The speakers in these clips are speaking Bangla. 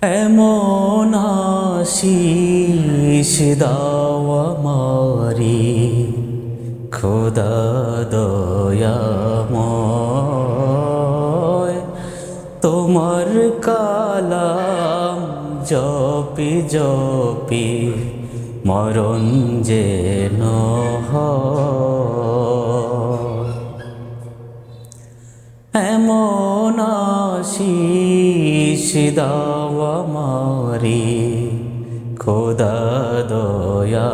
এমন আশিস দাও আমারে খোদা দয়াময়, তোমার কালাম জপি জপি মরণ যেন হয়। এমন আশিস দাও আমারে খোদা দয়াময়,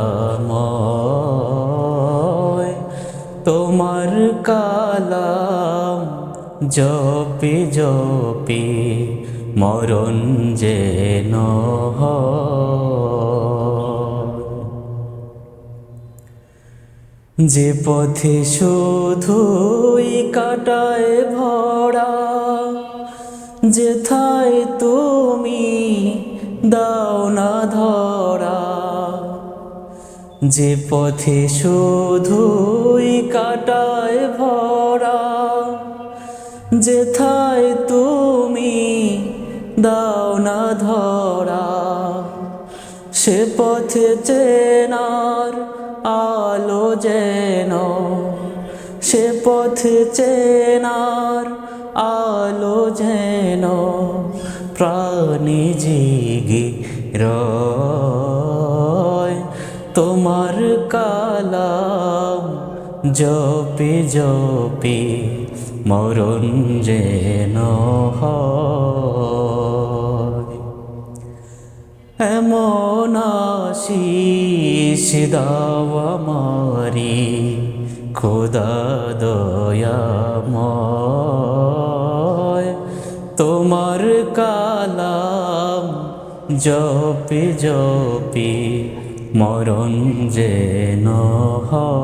তোমার কালাম জপি জপি মরণ যেন হয়। যে পথে শুধুই কাটায় ভরা, যেথায় তুমি দাও না ধরা। যে পথে শুধুই কাটায় ভরা, যেথায় তুমি দাও না ধরা। সে পথে চেনার আলো যেন, সে পথে চেনার আলো যেন প্রাণী জিগে রয়। তোমার কালাম জপি জপি মরণ যেন হয়। এমন আশিস দাও আমারে খোদা দয়াময়, তোমার কালাম জপি জপি মরণ যেন হয়।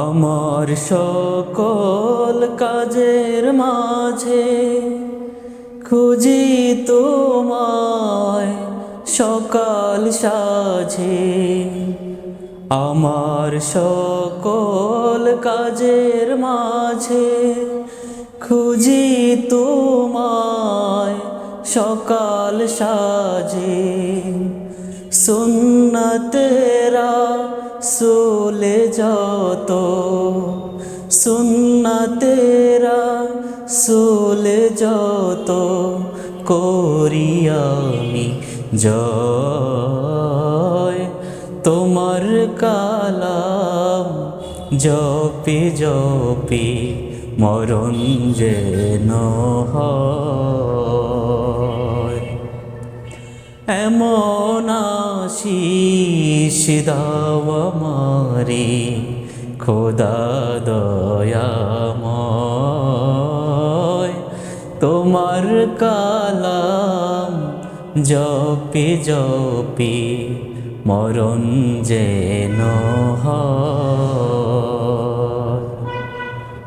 আমার সকল কাজের মাঝে খুঁজি তোমায় সকাল সাঝে। আমার সকল কাজের মাঝে খুঁজি তোমায় সকাল সাঝে। সুন্নতেরা সুলে যত, সুন্নতেরা সুলে যত করি আমি জয়। তোমার কালাম জপি জপি মরণ যেন হয়। এমন আশিস দাও আমারে খোদা দয়াময়, তোমার কালাম জপি জপি মরণ যেন হয়।